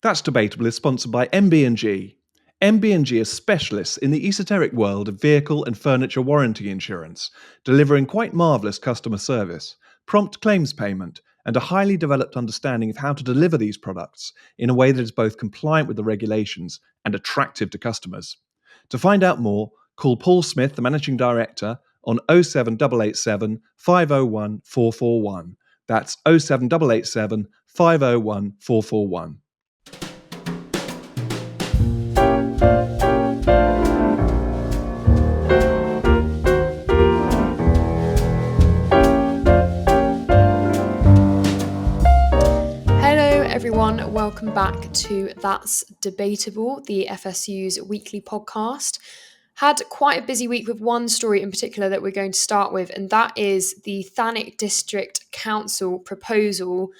That's Debatable is sponsored by MB&G. MB&G is specialists in the esoteric world of vehicle and furniture warranty insurance, delivering quite marvellous customer service, prompt claims payment, and a highly developed understanding of how to deliver these products in a way that is both compliant with the regulations and attractive to customers. To find out more, call Paul Smith, the Managing Director, on 07887 501 441. That's 07887 501 441. Everyone, welcome back to That's Debatable, the FSU's weekly podcast. Had quite a busy week with one story in particular that we're going to start with, and that is the Thanet District Council proposal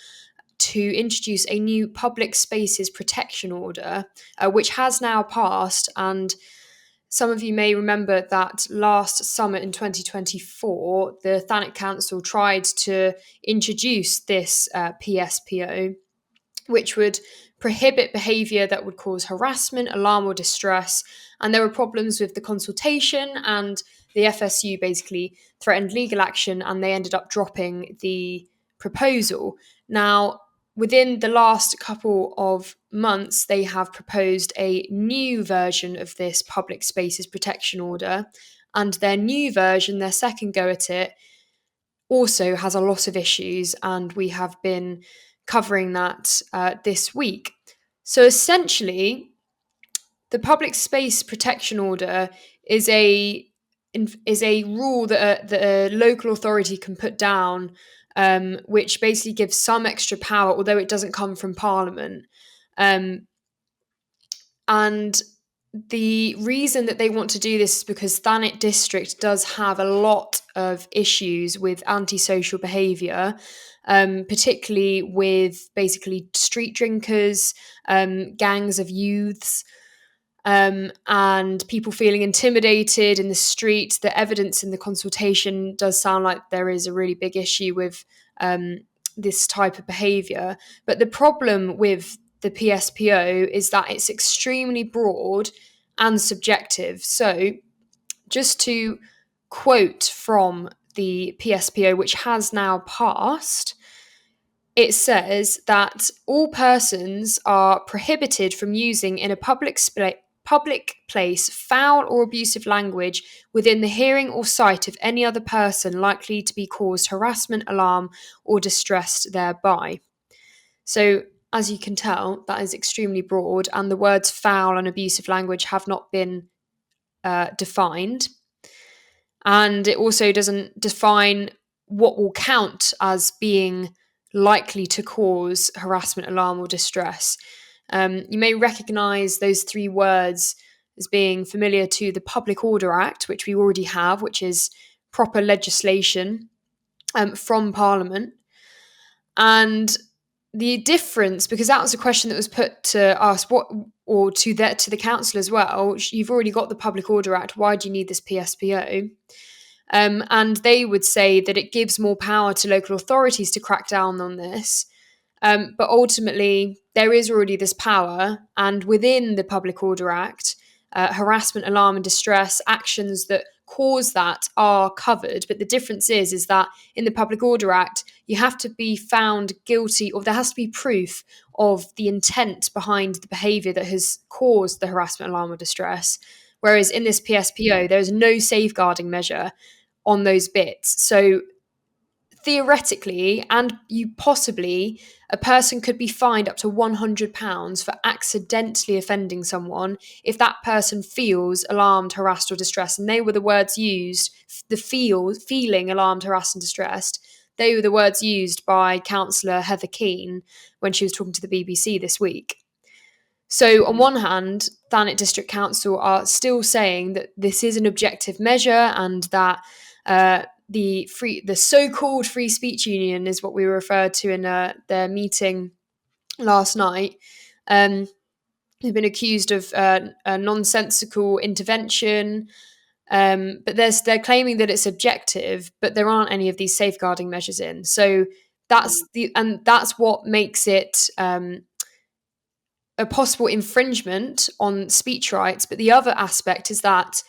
to introduce a new public spaces protection order, which has now passed. And some of you may remember that last summer in 2024, the Thanet Council tried to introduce this PSPO, which would prohibit behaviour that would cause harassment, alarm or distress. And there were problems with the consultation, and the FSU basically threatened legal action, and they ended up dropping the proposal. Now, within the last couple of months, they have proposed a new version of this public spaces protection order, and their new version, their second go at it, also has a lot of issues, and we have been covering that this week. So essentially, the public space protection order is a rule that a local authority can put down, which basically gives some extra power, although it doesn't come from Parliament. And the reason that they want to do this is because Thanet District does have a lot of issues with antisocial behaviour, particularly with basically street drinkers, gangs of youths, and people feeling intimidated in the street. The evidence in the consultation does sound like there is a really big issue with this type of behaviour. But the problem with the PSPO is that it's extremely broad and subjective. So just to quote from the PSPO, which has now passed, it says that all persons are prohibited from using in a public place foul or abusive language within the hearing or sight of any other person likely to be caused harassment, alarm, or distressed thereby. So, as you can tell, that is extremely broad, and the words foul and abusive language have not been defined. And it also doesn't define what will count as being likely to cause harassment, alarm, or distress. You may recognise those three words as being familiar to the Public Order Act, which we already have, which is proper legislation from Parliament. And the difference, because that was a question that was put to us, to the council as well. You've already got the Public Order Act. Why do you need this PSPO? And they would say that it gives more power to local authorities to crack down on this. But ultimately, there is already this power, and within the Public Order Act, harassment, alarm, and distress actions that cause that are covered. But the difference is that in the Public Order Act, you have to be found guilty, or there has to be proof of the intent behind the behaviour that has caused the harassment, alarm, or distress. Whereas in this PSPO, there is no safeguarding measure on those bits. So theoretically, and a person could be fined up to £100 for accidentally offending someone if that person feels alarmed, harassed, or distressed. And they were the words used, feeling alarmed, harassed, and distressed. They were the words used by Councillor Heather Keane when she was talking to the BBC this week. So on one hand, Thanet District Council are still saying that this is an objective measure, and that the so-called Free Speech Union is what we referred to in their meeting last night. They've been accused of a nonsensical intervention, but they're claiming that it's objective, but there aren't any of these safeguarding measures in. So that's what makes it a possible infringement on speech rights, but the other aspect is that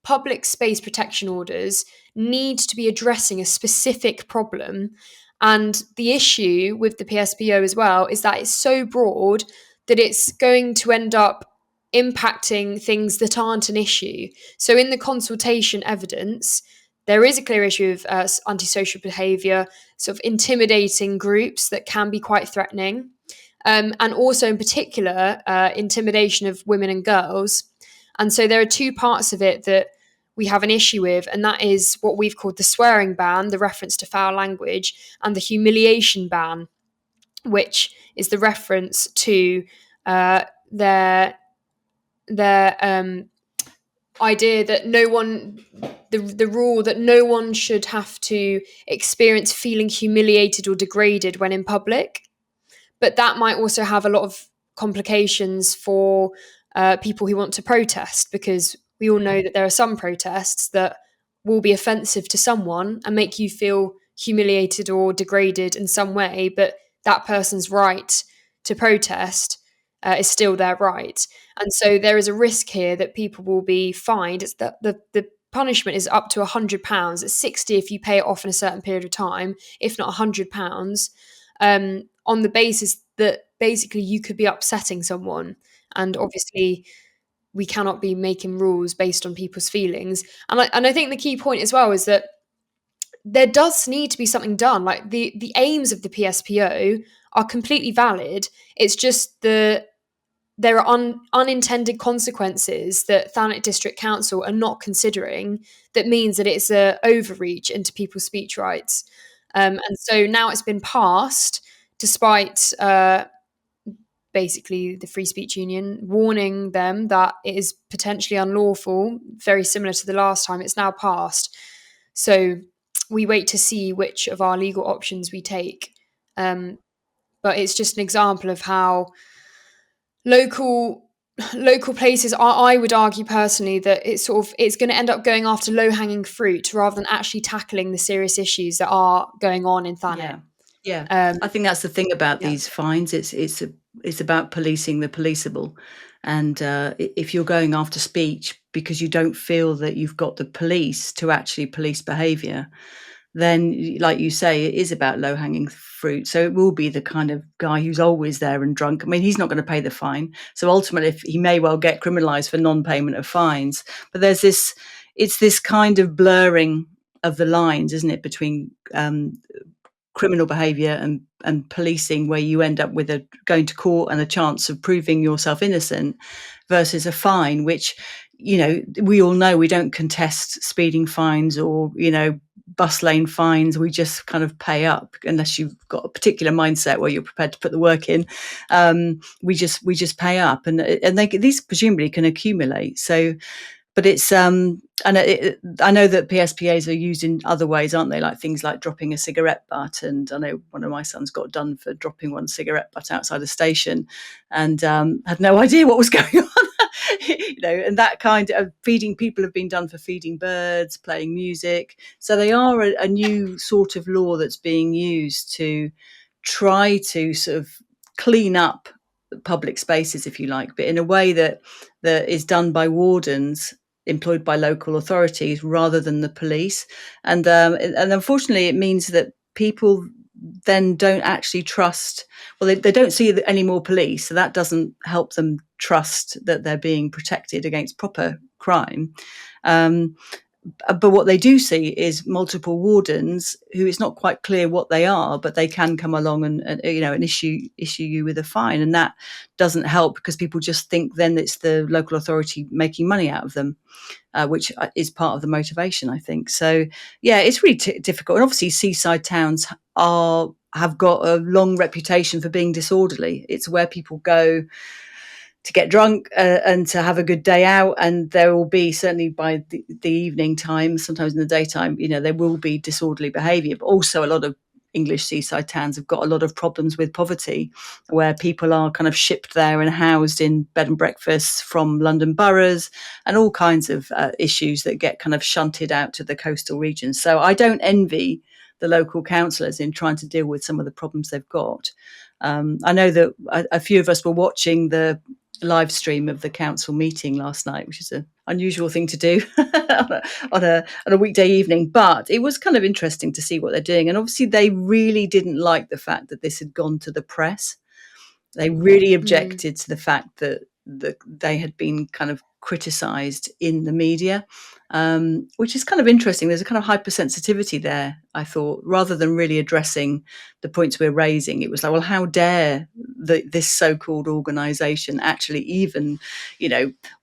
public space protection orders need to be addressing a specific problem. And the issue with the PSPO as well is that it's so broad that it's going to end up impacting things that aren't an issue. So in the consultation evidence, there is a clear issue of antisocial behaviour, sort of intimidating groups that can be quite threatening. And also, in particular, intimidation of women and girls. And so there are two parts of it that we have an issue with, and that is what we've called the swearing ban, the reference to foul language, and the humiliation ban, which is the reference to their idea that no one, the rule that no one should have to experience feeling humiliated or degraded when in public. But that might also have a lot of complications for people who want to protest, because we all know that there are some protests that will be offensive to someone and make you feel humiliated or degraded in some way, but that person's right to protest is still their right. And so there is a risk here that people will be fined. It's that the punishment is up to £100. It's 60 if you pay it off in a certain period of time, if not £100. On the basis that basically you could be upsetting someone. And obviously, we cannot be making rules based on people's feelings. And I think the key point as well is that there does need to be something done. Like the aims of the PSPO are completely valid. It's just there are unintended consequences that Thanet District Council are not considering that means that it's an overreach into people's speech rights. And so now it's been passed despite basically the Free Speech Union warning them that it is potentially unlawful, very similar to the last time. It's now passed. So we wait to see which of our legal options we take. But it's just an example of how local places are, I would argue personally, that it's going to end up going after low-hanging fruit rather than actually tackling the serious issues that are going on in Thanet. Yeah. I think that's the thing about these fines. It's about policing the policeable. And if you're going after speech because you don't feel that you've got the police to actually police behaviour, then, like you say, it is about low-hanging fruit. So it will be the kind of guy who's always there and drunk. I mean, he's not going to pay the fine. So ultimately, he may well get criminalised for non-payment of fines. But it's this kind of blurring of the lines, isn't it, between criminal behaviour and policing, where you end up with going to court and a chance of proving yourself innocent, versus a fine, which, we all know we don't contest speeding fines or, bus lane fines. We just kind of pay up unless you've got a particular mindset where you're prepared to put the work in. We just pay up, and these presumably can accumulate. So, but it's I know that PSPAs are used in other ways, aren't they? Like things like dropping a cigarette butt. And I know one of my sons got done for dropping one cigarette butt outside a station, and had no idea what was going on. And that kind of feeding, people have been done for feeding birds, playing music. So they are a new sort of law that's being used to try to sort of clean up public spaces, if you like, but in a way that is done by wardens employed by local authorities rather than the police. And unfortunately, it means that people then don't actually trust. Well, they don't see any more police, so that doesn't help them trust that they're being protected against proper crime. But what they do see is multiple wardens who it's not quite clear what they are, but they can come along and issue you with a fine, and that doesn't help because people just think then it's the local authority making money out of them, which is part of the motivation, I think. So yeah, it's really difficult. And obviously, seaside towns have got a long reputation for being disorderly. It's where people go to get drunk and to have a good day out, and there will be, certainly by the evening time, sometimes in the daytime, there will be disorderly behaviour. But also a lot of English seaside towns have got a lot of problems with poverty, where people are kind of shipped there and housed in bed and breakfasts from London boroughs, and all kinds of issues that get kind of shunted out to the coastal regions. So I don't envy the local councillors in trying to deal with some of the problems they've got. I know that a few of us were watching the live stream of the council meeting last night, which is an unusual thing to do on a weekday evening, but it was kind of interesting to see what they're doing. And obviously they really didn't like the fact that this had gone to the press. They really objected to the fact that they had been kind of criticised in the media, which is kind of interesting. There's a kind of hypersensitivity there, I thought, rather than really addressing the points we're raising. It was like, well, how dare this so-called organisation actually even,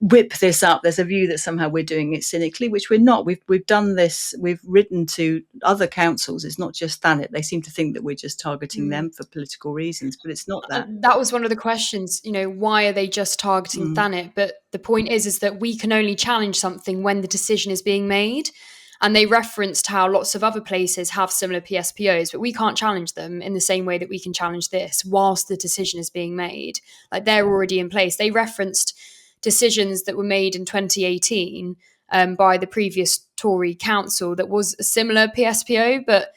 whip this up? There's a view that somehow we're doing it cynically, which we're not. We've done this. We've written to other councils. It's not just Thanet. They seem to think that we're just targeting them for political reasons, but it's not that. That was one of the questions, why are they just targeting Thanet? But the point is that we can only challenge something when the decision is being made. And they referenced how lots of other places have similar PSPOs, but we can't challenge them in the same way that we can challenge this whilst the decision is being made. Like, they're already in place. They referenced decisions that were made in 2018 by the previous Tory council that was a similar PSPO, but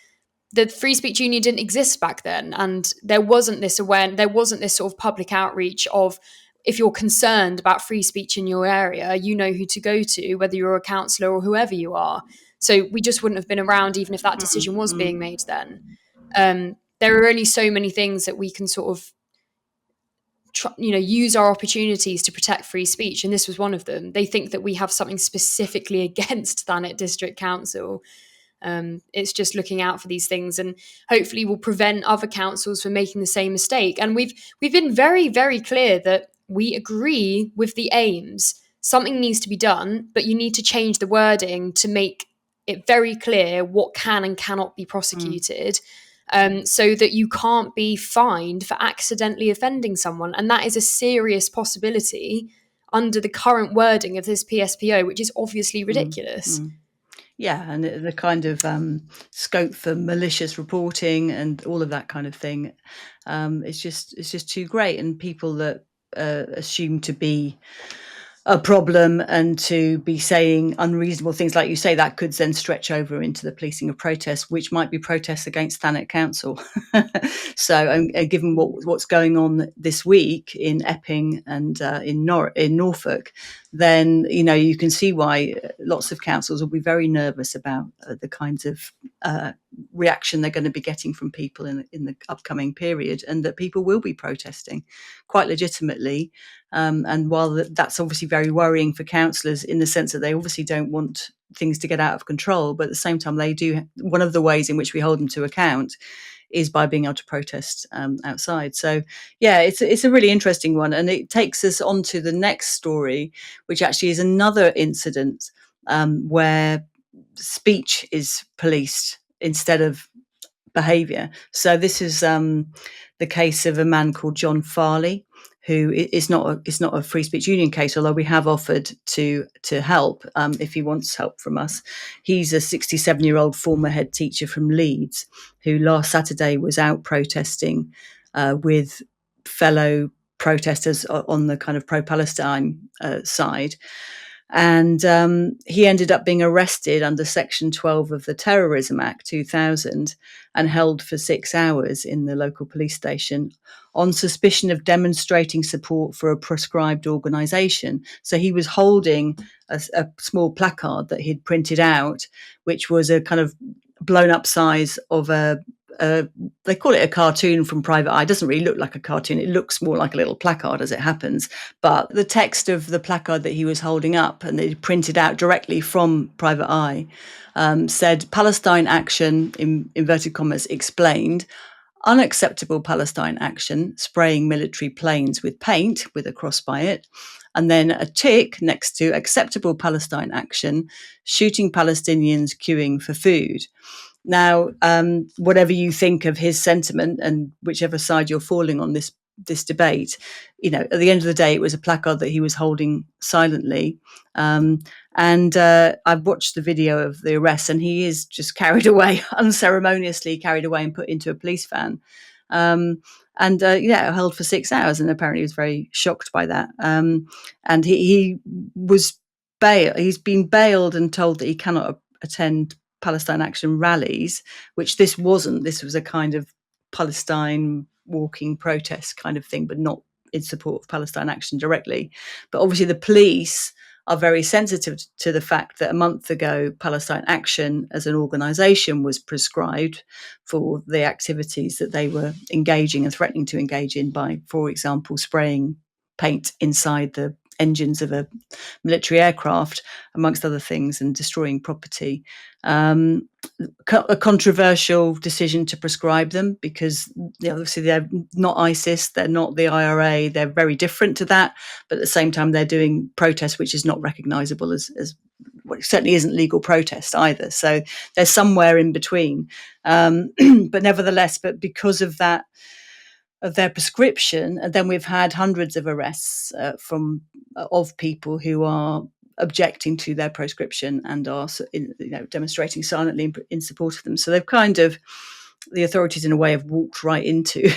the Free Speech Union didn't exist back then, and there wasn't this sort of public outreach of, if you're concerned about free speech in your area, you know who to go to, whether you're a councillor or whoever you are. So we just wouldn't have been around even if that decision was being made then. There are only so many things that we can sort of use our opportunities to protect free speech, and this was one of them. They think that we have something specifically against Thanet District Council. It's just looking out for these things, and hopefully will prevent other councils from making the same mistake. And we've been very, very clear that we agree with the aims. Something needs to be done, but you need to change the wording to make it very clear what can and cannot be prosecuted, so that you can't be fined for accidentally offending someone. And that is a serious possibility under the current wording of this PSPO, which is obviously ridiculous. Yeah, and the kind of scope for malicious reporting and all of that kind of thing, it's just too great. And people that assume to be a problem and to be saying unreasonable things, like you say, that could then stretch over into the policing of protests, which might be protests against Thanet Council. So, given what's going on this week in Epping and in Norfolk, then you can see why lots of councils will be very nervous about the kinds of reaction they're going to be getting from people in the upcoming period, and that people will be protesting quite legitimately. And while that's obviously very worrying for councillors in the sense that they obviously don't want things to get out of control, but at the same time they do. One of the ways in which we hold them to account is by being able to protest outside. So yeah, it's a really interesting one, and it takes us on to the next story, which actually is another incident where speech is policed instead of behaviour. So this is the case of a man called Jon Farley, who is not a Free Speech Union case, although we have offered to help if he wants help from us. He's a 67-year-old former head teacher from Leeds, who last Saturday was out protesting with fellow protesters on the kind of pro-Palestine side. And he ended up being arrested under Section 12 of the Terrorism Act 2000 and held for 6 hours in the local police station on suspicion of demonstrating support for a proscribed organisation. So he was holding a small placard that he'd printed out, which was a kind of blown up size of they call it a cartoon from Private Eye. It doesn't really look like a cartoon. It looks more like a little placard as it happens. But the text of the placard that he was holding up and they printed out directly from Private Eye said, "Palestine Action, in inverted commas, explained. Unacceptable Palestine action, spraying military planes with paint," with a cross by it. And then a tick next to acceptable Palestine action, shooting Palestinians queuing for food. Now, whatever you think of his sentiment and whichever side you're falling on this debate, at the end of the day, it was a placard that he was holding silently. And I've watched the video of the arrest, and he is just carried away, unceremoniously carried away and put into a police van. Held for 6 hours, and apparently he was very shocked by that. And he was bailed. He's been bailed and told that he cannot attend Palestine Action rallies, which this wasn't. This was a kind of Palestine walking protest kind of thing, but not in support of Palestine Action directly. But obviously the police are very sensitive to the fact that a month ago, Palestine Action as an organisation was proscribed for the activities that they were engaging and threatening to engage in by, for example, spraying paint inside the engines of a military aircraft, amongst other things, and destroying property. A controversial decision to prescribe them because obviously they're not ISIS, they're not the IRA, they're very different to that, but at the same time they're doing protest which is not recognisable as well, it certainly isn't legal protest either. So they're somewhere in between. But nevertheless, but because of that, of their prescription, and then we've had hundreds of arrests of people who are objecting to their proscription and are demonstrating silently in support of them. So they've the authorities in a way have walked right into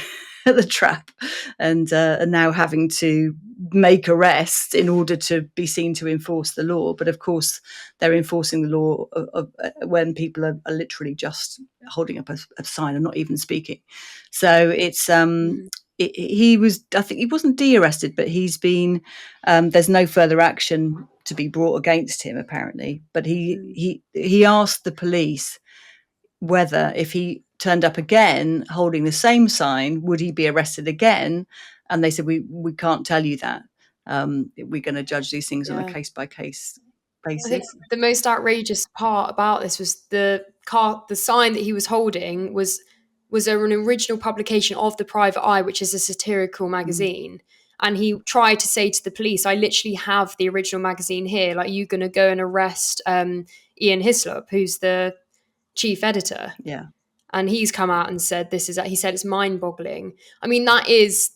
the trap and are now having to make arrests in order to be seen to enforce the law. But of course, they're enforcing the law when people are literally just holding up a sign and not even speaking. So it's he wasn't de-arrested, but he's been there's no further action to be brought against him apparently. But he asked the police whether if he turned up again holding the same sign, would he be arrested again? And they said, we can't tell you that. We're going to judge these things on a case-by-case basis. I think the most outrageous part about this was the sign that he was holding was an original publication of the Private Eye, which is a satirical magazine. And he tried to say to the police, I literally have the original magazine here. Like, you're going to go and arrest Ian Hislop, who's the chief editor. Yeah. And he's come out and said he said it's mind-boggling. I mean, that is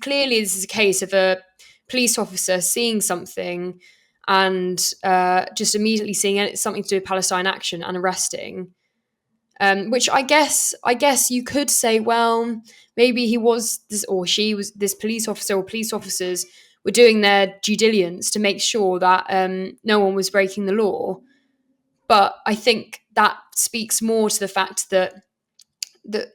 clearly, this is a case of a police officer seeing something and just immediately seeing something to do with Palestine Action and arresting. Which I guess you could say, well, maybe he was this, or she was this police officer, or police officers were doing their due diligence to make sure that no one was breaking the law. But I think that speaks more to the fact that,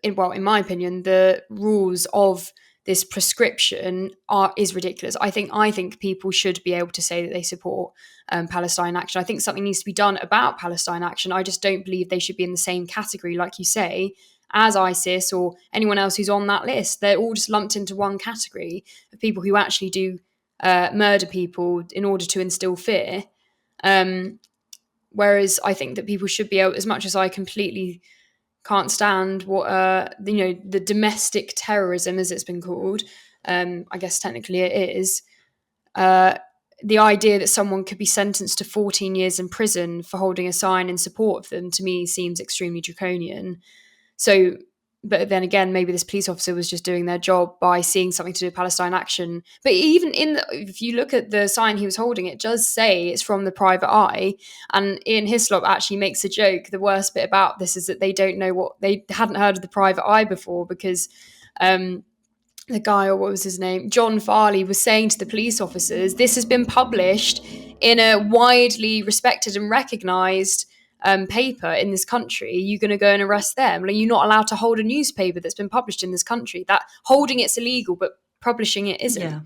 in my opinion, the rules of this prescription is ridiculous. I think people should be able to say that they support Palestine Action. I think something needs to be done about Palestine Action. I just don't believe they should be in the same category, like you say, as ISIS or anyone else who's on that list. They're all just lumped into one category of people who actually do murder people in order to instill fear. Whereas I think that people should be able, as much as I completely can't stand what the domestic terrorism, as it's been called, I guess technically it is, the idea that someone could be sentenced to 14 years in prison for holding a sign in support of them, to me seems extremely draconian. So, but then again, maybe this police officer was just doing their job by seeing something to do with Palestine Action. But even if you look at the sign he was holding, it does say it's from the Private Eye. And Ian Hislop actually makes a joke. The worst bit about this is that they hadn't heard of the Private Eye before, because the guy, or what was his name, Jon Farley, was saying to the police officers, this has been published in a widely respected and recognised paper in this country. You're going to go and arrest them? Like, you're not allowed to hold a newspaper that's been published in this country. That holding it's illegal, but publishing it isn't.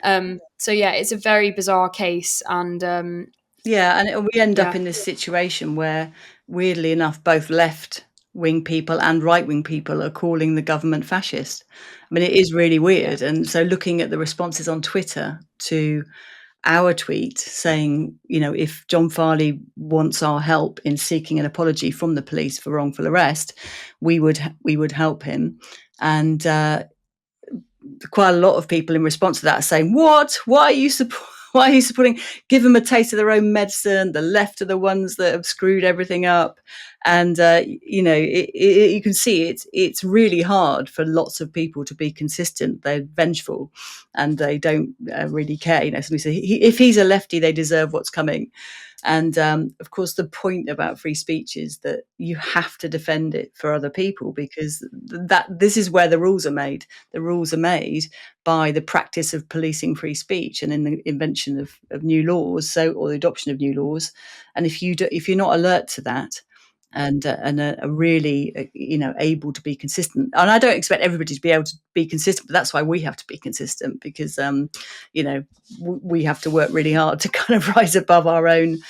So yeah, it's a very bizarre case, and we end up in this situation where, weirdly enough, both left-wing people and right-wing people are calling the government fascist. I mean, it is really weird. And so looking at the responses on Twitter to our tweet saying, if Jon Farley wants our help in seeking an apology from the police for wrongful arrest, we would help him. And quite a lot of people in response to that are saying, what? Why are you supporting? Give them a taste of their own medicine. The left are the ones that have screwed everything up. And, you can see it's really hard for lots of people to be consistent. They're vengeful and they don't really care. Somebody say, if he's a lefty, they deserve what's coming. And of course, the point about free speech is that you have to defend it for other people, because this is where the rules are made. The rules are made by the practice of policing free speech and in the invention of new laws, or the adoption of new laws. And if you're not alert to that, and are really able to be consistent. And I don't expect everybody to be able to be consistent, but that's why we have to be consistent, because we have to work really hard to kind of rise above our own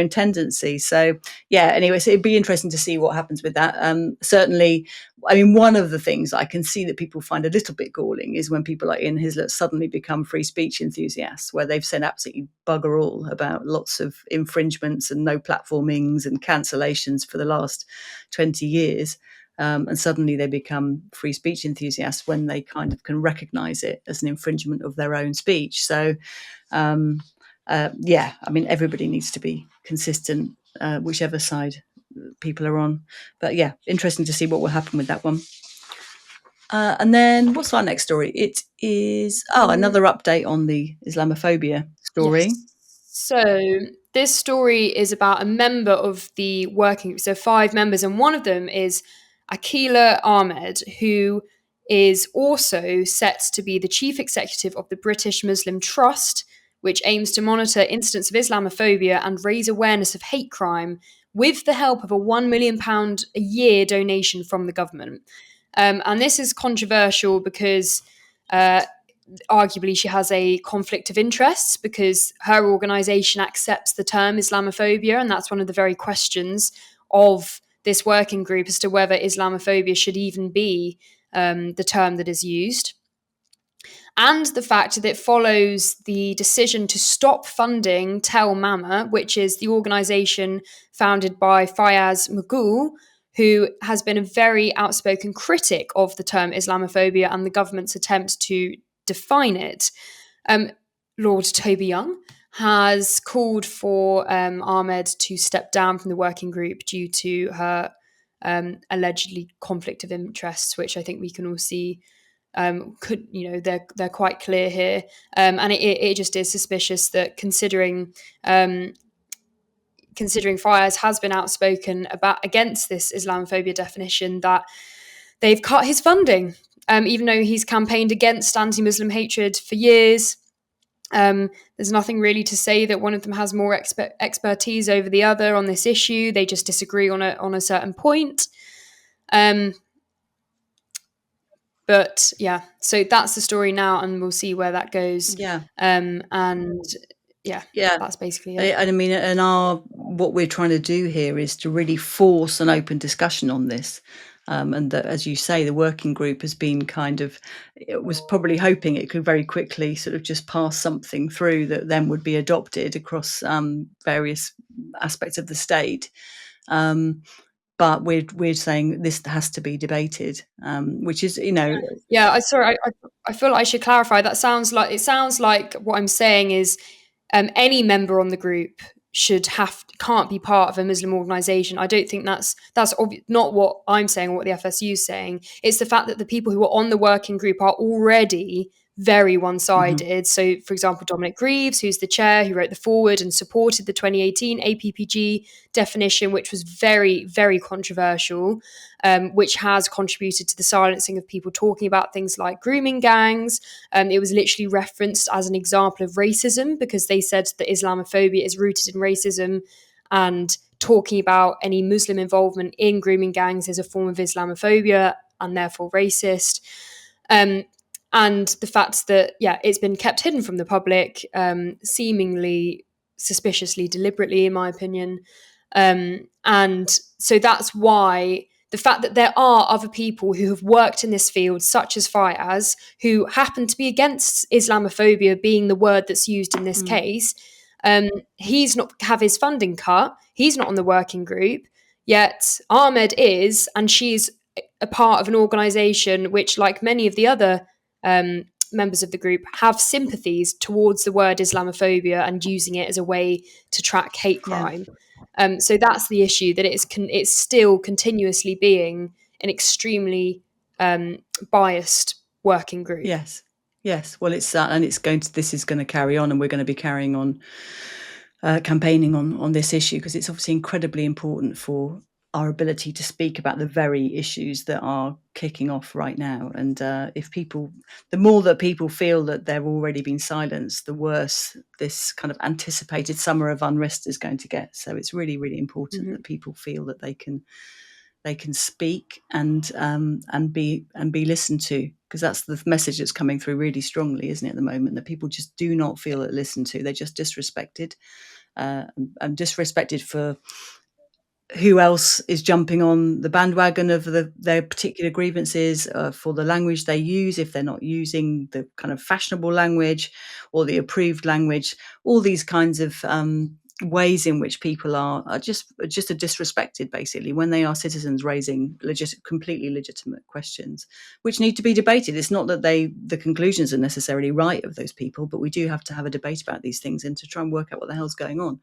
tendencies. So anyway, so it'd be interesting to see what happens with that. Certainly, I mean, one of the things I can see that people find a little bit galling is when people like Ian Hislop suddenly become free speech enthusiasts, where they've said absolutely bugger all about lots of infringements and no platformings and cancellations for the last 20 years. And suddenly they become free speech enthusiasts when they kind of can recognise it as an infringement of their own speech. So, I mean, everybody needs to be consistent, whichever side people are on. But interesting to see what will happen with that one. And then what's our next story? It is another update on the Islamophobia story. Yes. So this story is about a member of the working group. So 5 members, and one of them is Akila Ahmed, who is also set to be the chief executive of the British Muslim Trust, which aims to monitor incidents of Islamophobia and raise awareness of hate crime with the help of a £1 million a year donation from the government. And this is controversial because arguably she has a conflict of interests, because her organisation accepts the term Islamophobia, and that's one of the very questions of this working group as to whether Islamophobia should even be the term that is used. And the fact that it follows the decision to stop funding Tel Mama, which is the organisation founded by Fayaz Magool, who has been a very outspoken critic of the term Islamophobia and the government's attempt to define it. Lord Toby Young has called for Ahmed to step down from the working group due to her allegedly conflict of interests, which I think we can all see they're quite clear here, and it just is suspicious that considering Fayez has been outspoken against this Islamophobia definition, that they've cut his funding, even though he's campaigned against anti-Muslim hatred for years. There's nothing really to say that one of them has more expertise over the other on this issue. They just disagree on a certain point. But so that's the story now, and we'll see where that goes. That's basically it. I mean, and what we're trying to do here is to really force an open discussion on this. And that, as you say, the working group has been it was probably hoping it could very quickly sort of just pass something through that then would be adopted across various aspects of the state. But we're saying this has to be debated, which is, I feel like I should clarify. It sounds like what I'm saying is any member on the group can't be part of a Muslim organisation. I don't think that's not what I'm saying or what the FSU is saying. It's the fact that the people who are on the working group are already very one-sided. Mm-hmm. So, for example, Dominic Greaves, who's the chair, who wrote the foreword and supported the 2018 APPG definition, which was very, very controversial, which has contributed to the silencing of people talking about things like grooming gangs. It was literally referenced as an example of racism, because they said that Islamophobia is rooted in racism, and talking about any Muslim involvement in grooming gangs is a form of Islamophobia and therefore racist. And the fact that, it's been kept hidden from the public, seemingly suspiciously, deliberately, in my opinion. And so that's why the fact that there are other people who have worked in this field, such as Fayaz, who happen to be against Islamophobia being the word that's used in this case, he's not have his funding cut. He's not on the working group, yet Ahmed is, and she's a part of an organisation which, like many of the other members of the group, have sympathies towards the word Islamophobia and using it as a way to track hate crime. So that's the issue, that it's still continuously being an extremely biased working group. Yes. Well, it's that, and this is going to carry on, and we're going to be carrying on campaigning on this issue, because it's obviously incredibly important for our ability to speak about the very issues that are kicking off right now. And the more that people feel that they're already being silenced, the worse this kind of anticipated summer of unrest is going to get. So it's really, really important that people feel that they can speak and be listened to, because that's the message that's coming through really strongly, isn't it, at the moment, that people just do not feel that listened to. They're just disrespected, and disrespected for who else is jumping on the bandwagon of their particular grievances, for the language they use, if they're not using the kind of fashionable language or the approved language, all these kinds of ways in which people are just disrespected, basically, when they are citizens raising completely legitimate questions, which need to be debated. It's not that the conclusions are necessarily right of those people, but we do have to have a debate about these things and to try and work out what the hell's going on.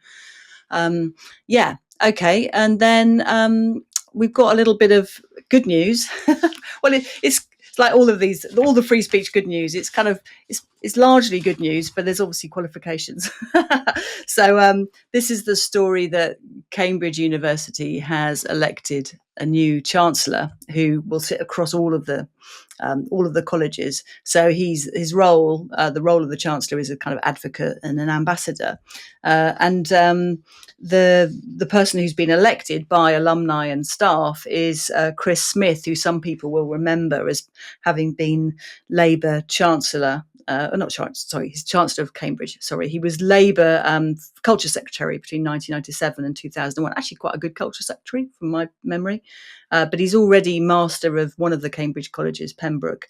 Yeah. Okay. And then we've got a little bit of good news. Well, it's like all the free speech good news. It's kind of, it's largely good news, but there's obviously qualifications. So this is the story that Cambridge University has elected a new chancellor who will sit across all of the colleges. So his role, the role of the chancellor, is a kind of advocate and an ambassador. And the person who's been elected by alumni and staff is Chris Smith, who some people will remember as having been Labour Chancellor. He's Chancellor of Cambridge. Sorry, he was Labour Culture Secretary between 1997 and 2001. Actually, quite a good Culture Secretary from my memory. But he's already master of one of the Cambridge colleges, Pembroke.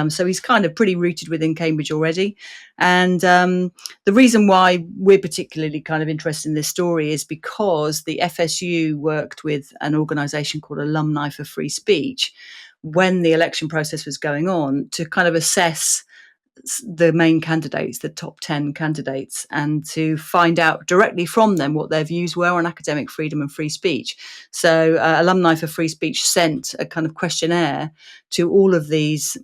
So he's kind of pretty rooted within Cambridge already. And the reason why we're particularly kind of interested in this story is because the FSU worked with an organisation called Alumni for Free Speech when the election process was going on to kind of assess the main candidates, the top 10 candidates, and to find out directly from them what their views were on academic freedom and free speech. So Alumni for Free Speech sent a kind of questionnaire to all of these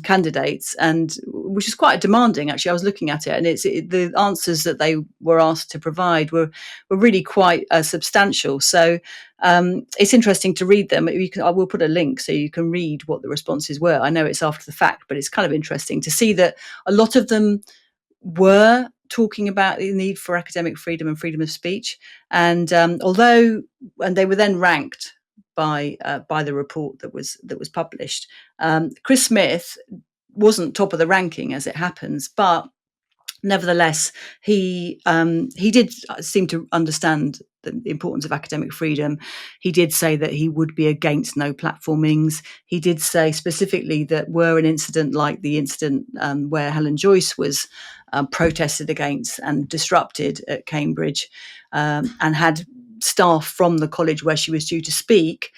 candidates, and which is quite demanding, actually. I was looking at it, and the answers that they were asked to provide were really quite substantial. So it's interesting to read them. I will put a link so you can read what the responses were. I know it's after the fact, but it's kind of interesting to see that a lot of them were talking about the need for academic freedom and freedom of speech. And they were then ranked by the report that was published. Chris Smith wasn't top of the ranking, as it happens, but nevertheless, he did seem to understand the importance of academic freedom. He did say that he would be against no platformings. He did say specifically that were an incident like the incident where Helen Joyce was protested against and disrupted at Cambridge, and had staff from the college where she was due to speak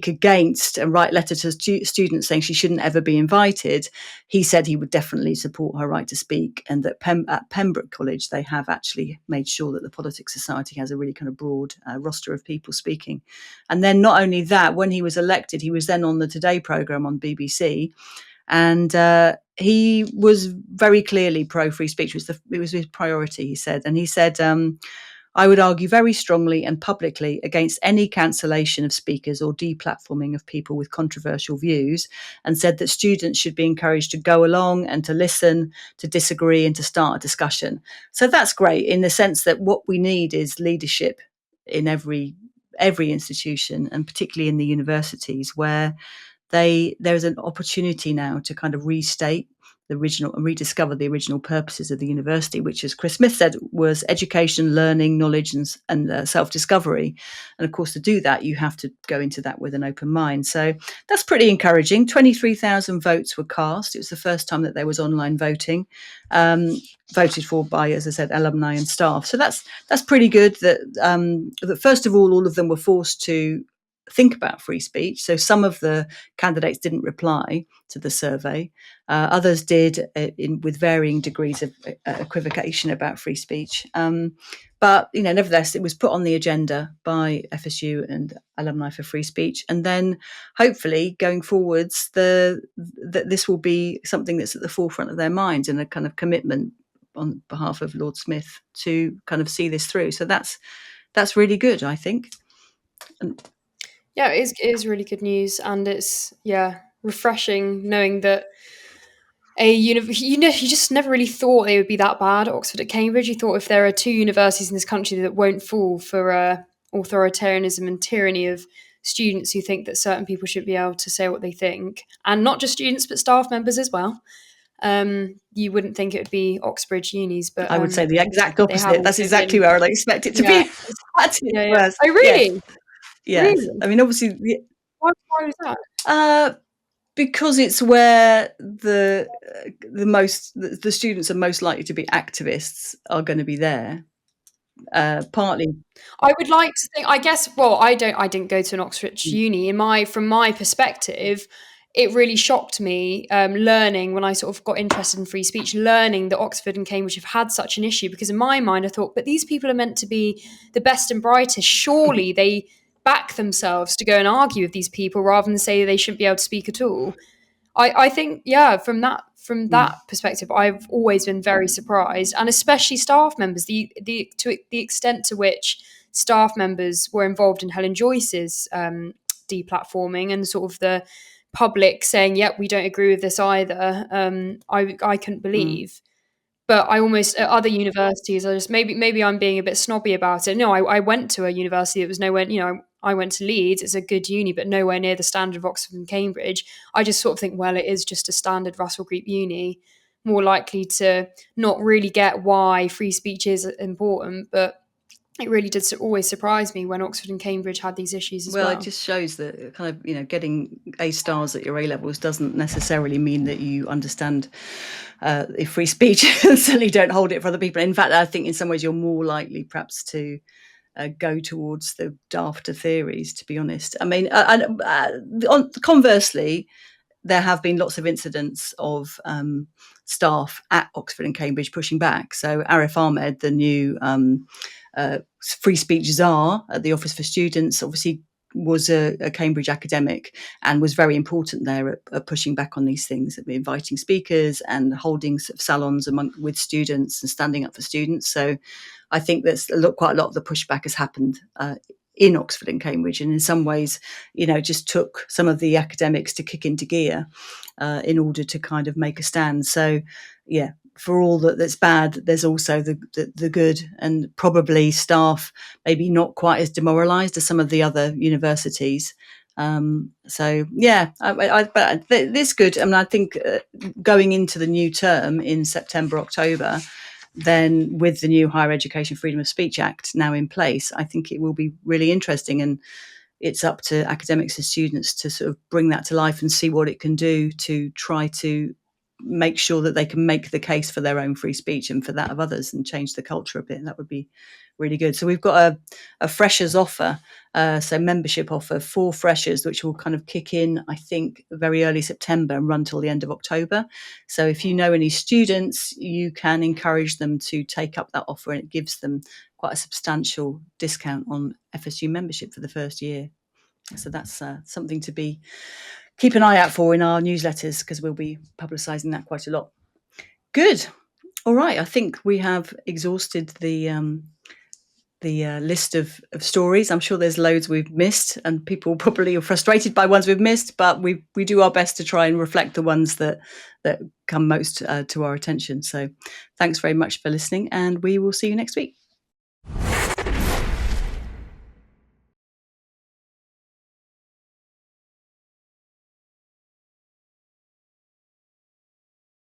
against and write letters to students saying she shouldn't ever be invited. He said he would definitely support her right to speak, and that at Pembroke College they have actually made sure that the Politics Society has a really kind of broad roster of people speaking. And then not only that, when he was elected, he was then on the Today programme on BBC, and he was very clearly pro-free speech. It was his priority, he said. And he said, I would argue very strongly and publicly against any cancellation of speakers or deplatforming of people with controversial views, and said that students should be encouraged to go along and to listen, to disagree, and to start a discussion. So that's great, in the sense that what we need is leadership in every institution, and particularly in the universities, where there is an opportunity now to kind of restate the original and rediscover the original purposes of the university, which, as Chris Smith said, was education, learning, knowledge, and self-discovery. And of course, to do that, you have to go into that with an open mind. So that's pretty encouraging. 23,000 votes were cast. It was the first time that there was online voting, voted for by, as I said, alumni and staff. So that's pretty good. That first of all of them were forced to think about free speech. So some of the candidates didn't reply to the survey. Others did, with varying degrees of equivocation about free speech. But nevertheless, it was put on the agenda by FSU and Alumni for Free Speech, and then hopefully going forwards, that this will be something that's at the forefront of their minds, and a kind of commitment on behalf of Lord Smith to kind of see this through. So that's really good, I think. Yeah, it is really good news, and it's refreshing knowing that you just never really thought they would be that bad, Oxford at Cambridge. You thought if there are two universities in this country that won't fall for authoritarianism and tyranny of students who think that certain people should be able to say what they think, and not just students but staff members as well. You wouldn't think it would be Oxbridge unis, but I would say the exact they have opposite. That's also exactly been, where I'd expect it to yeah, be. That's yeah, yeah. worse. Oh, really? Yes. Really? I mean, obviously, Why was that? because it's where the students are most likely to be activists are going to be there. Partly, I would like to think. I guess. Well, I didn't go to an Oxford uni. From my perspective, it really shocked me learning when I sort of got interested in free speech, learning that Oxford and Cambridge have had such an issue. Because in my mind, I thought, but these people are meant to be the best and brightest. Surely they back themselves to go and argue with these people rather than say they shouldn't be able to speak at all. I think, from that perspective, I've always been very surprised, and especially staff members, the extent to which staff members were involved in Helen Joyce's deplatforming and sort of the public saying, "Yep, we don't agree with this either." I couldn't believe. But I almost at other universities, I just maybe I'm being a bit snobby about it. No, I went to a university that was nowhere. I went to Leeds. It's a good uni, but nowhere near the standard of Oxford and Cambridge. I just sort of think, well, it is just a standard Russell Group uni, more likely to not really get why free speech is important. But it really did always surprise me when Oxford and Cambridge had these issues as well. Well, it just shows that kind of, getting A stars at your A levels doesn't necessarily mean that you understand free speech and certainly don't hold it for other people. In fact, I think in some ways you're more likely perhaps to go towards the dafter theories, to be honest. I mean, conversely, there have been lots of incidents of staff at Oxford and Cambridge pushing back. So Arif Ahmed, the new free speech czar at the Office for Students, obviously was a Cambridge academic and was very important there at pushing back on these things, inviting speakers and holding salons with students and standing up for students. So I think that's quite a lot of the pushback has happened in Oxford and Cambridge, and in some ways, just took some of the academics to kick into gear in order to kind of make a stand. So, yeah, for all that's bad, there's also the good, and probably staff maybe not quite as demoralised as some of the other universities. So yeah, but this good. I mean, I think going into the new term in September, October, then with the new Higher Education Freedom of Speech Act now in place, I think it will be really interesting, and it's up to academics and students to sort of bring that to life and see what it can do to try to make sure that they can make the case for their own free speech and for that of others and change the culture a bit. That would be really good. So we've got a freshers offer, so membership offer for freshers, which will kind of kick in, I think, very early September and run till the end of October. So if you know any students, you can encourage them to take up that offer, and it gives them quite a substantial discount on FSU membership for the first year. So that's something to keep an eye out for in our newsletters, because we'll be publicising that quite a lot. Good. All right. I think we have exhausted the list of stories. I'm sure there's loads we've missed, and people probably are frustrated by ones we've missed, but we do our best to try and reflect the ones that come most to our attention. So thanks very much for listening, and we will see you next week.